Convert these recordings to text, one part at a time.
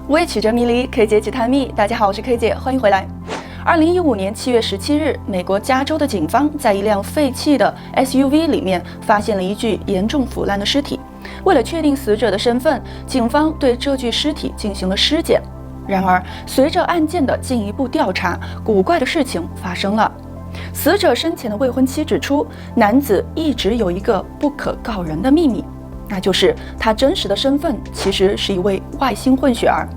微曲折迷离，K 姐解探秘。大家好，我是 K 姐，欢迎回来。2015年7月17日，美国加州的警方在一辆废弃的 SUV 里面发现了一具严重腐烂的尸体。为了确定死者的身份，警方对这具尸体进行了尸检。然而，随着案件的进一步调查，古怪的事情发生了。死者生前的未婚妻指出，男子一直有一个不可告人的秘密，那就是他真实的身份其实是一位外星混血儿。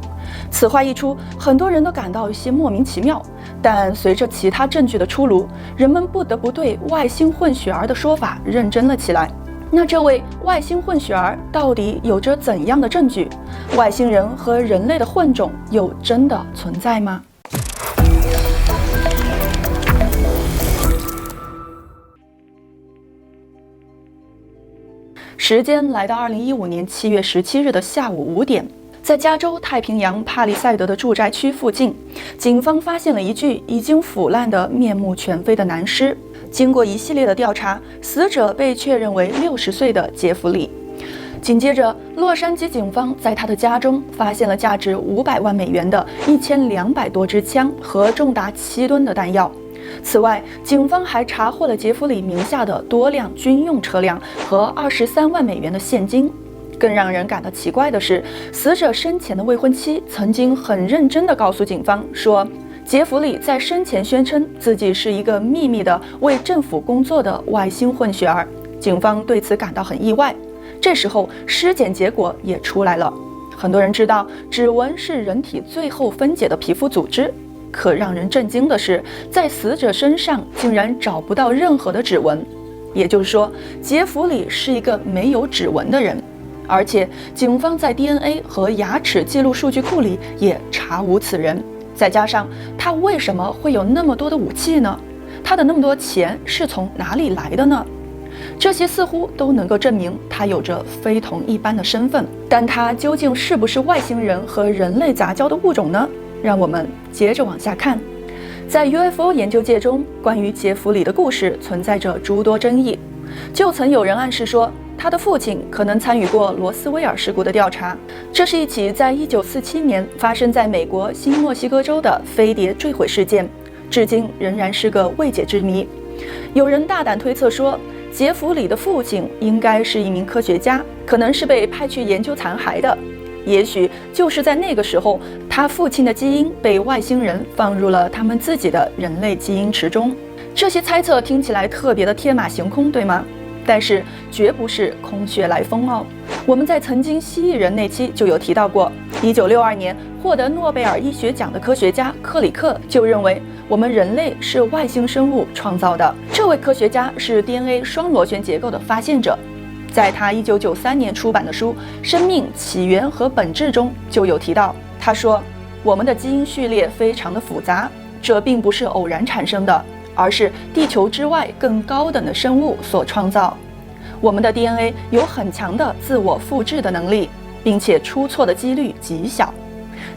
此话一出，很多人都感到有些莫名其妙，但随着其他证据的出炉，人们不得不对外星混血儿的说法认真了起来。那这位外星混血儿到底有着怎样的证据？外星人和人类的混种又真的存在吗？时间来到2015年7月17日的下午5点，在加州太平洋帕利塞德的住宅区附近，警方发现了一具已经腐烂的面目全非的男尸。经过一系列的调查，死者被确认为60岁的杰弗里。紧接着，洛杉矶警方在他的家中发现了价值500万美元的1200多支枪和重达7吨的弹药。此外，警方还查获了杰弗里名下的多辆军用车辆和23万美元的现金。更让人感到奇怪的是，死者生前的未婚妻曾经很认真地告诉警方说，杰弗里在生前宣称自己是一个秘密的为政府工作的外星混血儿。警方对此感到很意外。这时候，尸检结果也出来了。很多人知道，指纹是人体最后分解的皮肤组织。可让人震惊的是，在死者身上竟然找不到任何的指纹，也就是说，杰弗里是一个没有指纹的人。而且，警方在 DNA 和牙齿记录数据库里也查无此人。再加上他为什么会有那么多的武器呢？他的那么多钱是从哪里来的呢？这些似乎都能够证明他有着非同一般的身份，但他究竟是不是外星人和人类杂交的物种呢？让我们接着往下看。在 UFO 研究界中，关于杰弗里的故事存在着诸多争议。就曾有人暗示说，他的父亲可能参与过罗斯威尔事故的调查。这是一起在1947年发生在美国新墨西哥州的飞碟坠毁事件，至今仍然是个未解之谜。有人大胆推测说，杰弗里的父亲应该是一名科学家，可能是被派去研究残骸的。也许就是在那个时候，他父亲的基因被外星人放入了他们自己的人类基因池中。这些猜测听起来特别的天马行空，对吗？但是绝不是空穴来风哦。我们在曾经蜥蜴人那期就有提到过，1962年获得诺贝尔医学奖的科学家克里克就认为我们人类是外星生物创造的。这位科学家是 DNA 双螺旋结构的发现者。在他1993年出版的书《生命起源和本质》中就有提到，他说，我们的基因序列非常的复杂，这并不是偶然产生的，而是地球之外更高等的生物所创造。我们的 DNA 有很强的自我复制的能力，并且出错的几率极小。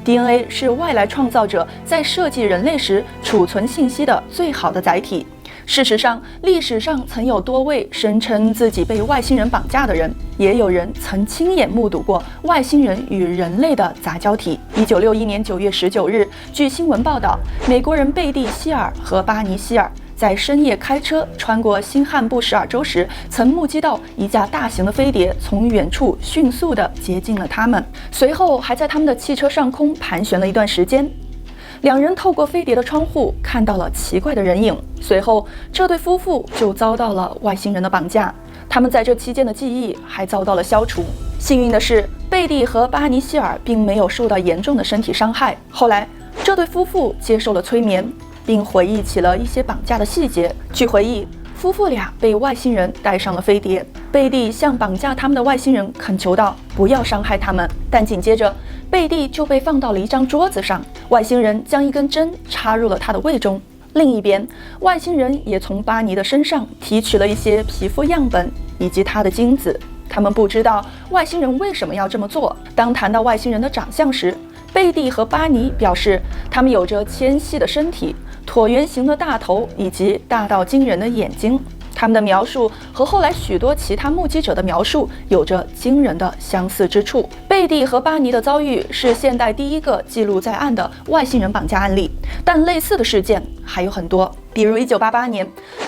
DNA 是外来创造者在设计人类时储存信息的最好的载体。事实上，历史上曾有多位声称自己被外星人绑架的人，也有人曾亲眼目睹过外星人与人类的杂交体。1961年9月19日，据新闻报道，美国人贝蒂·希尔和巴尼·希尔在深夜开车穿过新罕布什尔州时，曾目击到一架大型的飞碟从远处迅速地接近了他们，随后还在他们的汽车上空盘旋了一段时间。两人透过飞碟的窗户看到了奇怪的人影，随后这对夫妇就遭到了外星人的绑架。他们在这期间的记忆还遭到了消除。幸运的是，贝蒂和巴尼希尔并没有受到严重的身体伤害。后来，这对夫妇接受了催眠，并回忆起了一些绑架的细节。据回忆，夫妇俩被外星人带上了飞碟。贝蒂向绑架他们的外星人恳求道：“不要伤害他们。”但紧接着，贝蒂就被放到了一张桌子上，外星人将一根针插入了他的胃中。另一边，外星人也从巴尼的身上提取了一些皮肤样本以及他的精子。他们不知道外星人为什么要这么做。当谈到外星人的长相时，贝蒂和巴尼表示，他们有着纤细的身体、椭圆形的大头以及大到惊人的眼睛。他们的描述和后来许多其他目击者的描述有着惊人的相似之处。贝蒂和巴尼的遭遇是现代第一个记录在案的外星人绑架案例，但类似的事件还有很多。比如1988年，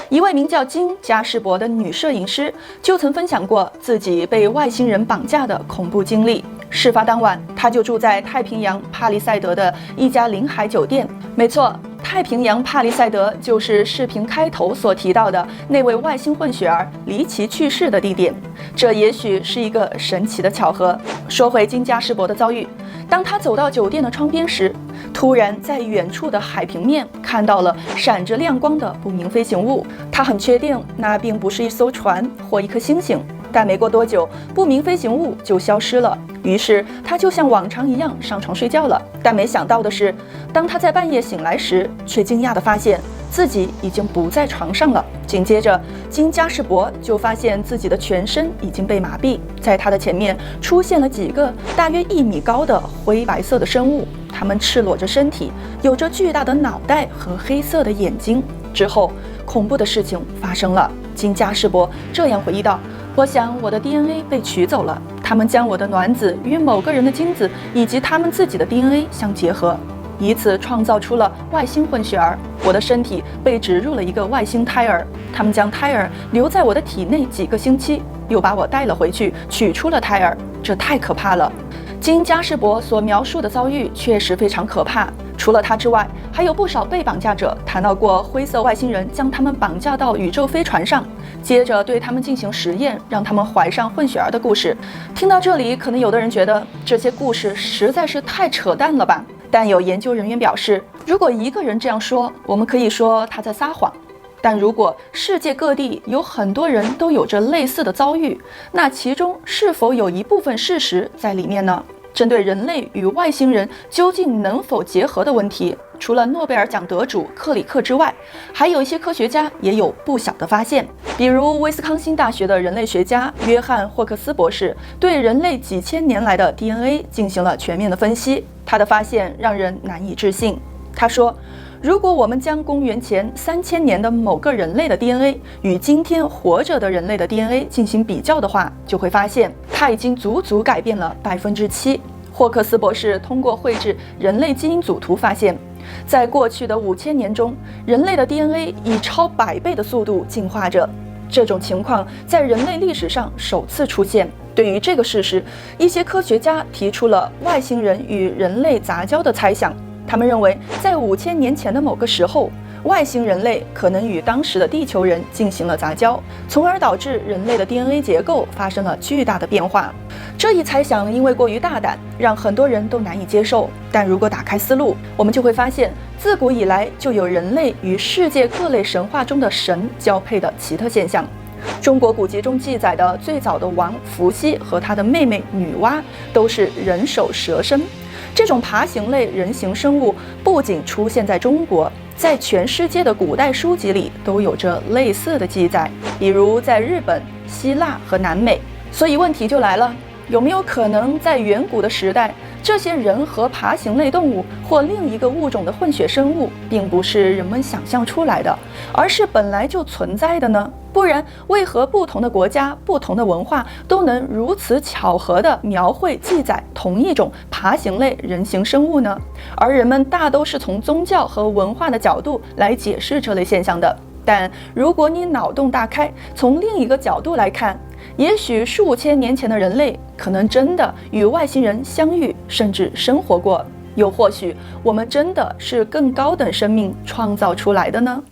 一位名叫金·加士伯的女摄影师就曾分享过自己被外星人绑架的恐怖经历。事发当晚，她就住在太平洋帕利塞德的一家临海酒店。没错，太平洋帕利塞德就是视频开头所提到的那位外星混血儿离奇去世的地点。这也许是一个神奇的巧合。说回金·加士伯的遭遇，当他走到酒店的窗边时，突然在远处的海平面看到了闪着亮光的不明飞行物。他很确定那并不是一艘船或一颗星星，但没过多久，不明飞行物就消失了。于是他就像往常一样上床睡觉了。但没想到的是，当他在半夜醒来时，却惊讶地发现自己已经不在床上了。紧接着，金·加士伯就发现自己的全身已经被麻痹，在他的前面出现了几个大约1米高的灰白色的生物，它们赤裸着身体，有着巨大的脑袋和黑色的眼睛。之后，恐怖的事情发生了。金·加士伯这样回忆道：“我想我的 DNA 被取走了，他们将我的卵子与某个人的精子以及他们自己的 DNA 相结合，以此创造出了外星混血儿。我的身体被植入了一个外星胎儿，他们将胎儿留在我的体内几个星期，又把我带了回去，取出了胎儿。这太可怕了。”金·加士伯所描述的遭遇确实非常可怕。除了他之外，还有不少被绑架者谈到过灰色外星人将他们绑架到宇宙飞船上，接着对他们进行实验，让他们怀上混血儿的故事。听到这里，可能有的人觉得这些故事实在是太扯淡了吧？但有研究人员表示，如果一个人这样说，我们可以说他在撒谎。但如果世界各地有很多人都有着类似的遭遇，那其中是否有一部分事实在里面呢？针对人类与外星人究竟能否结合的问题，除了诺贝尔奖得主克里克之外，还有一些科学家也有不小的发现。比如威斯康星大学的人类学家约翰霍克斯博士对人类几千年来的 DNA 进行了全面的分析，他的发现让人难以置信。他说，如果我们将公元前3000年的某个人类的 DNA 与今天活着的人类的 DNA 进行比较的话，就会发现它已经足足改变了7%。霍克斯博士通过绘制人类基因组图发现，在过去的5000年中，人类的 DNA 以超100倍的速度进化着。这种情况在人类历史上首次出现。对于这个事实，一些科学家提出了外星人与人类杂交的猜想。他们认为，在5000年前的某个时候，外星人类可能与当时的地球人进行了杂交，从而导致人类的 DNA 结构发生了巨大的变化。这一猜想因为过于大胆，让很多人都难以接受。但如果打开思路，我们就会发现，自古以来就有人类与世界各类神话中的神交配的奇特现象。中国古籍中记载的最早的王伏羲和他的妹妹女娲都是人首蛇身。这种爬行类人形生物不仅出现在中国，在全世界的古代书籍里都有着类似的记载，比如在日本、希腊和南美。所以问题就来了，有没有可能在远古的时代，这些人和爬行类动物或另一个物种的混血生物并不是人们想象出来的，而是本来就存在的呢？不然为何不同的国家、不同的文化都能如此巧合地描绘记载同一种爬行类人形生物呢？而人们大都是从宗教和文化的角度来解释这类现象的。但如果你脑洞大开，从另一个角度来看，也许数千年前的人类可能真的与外星人相遇，甚至生活过，又或许我们真的是更高等生命创造出来的呢？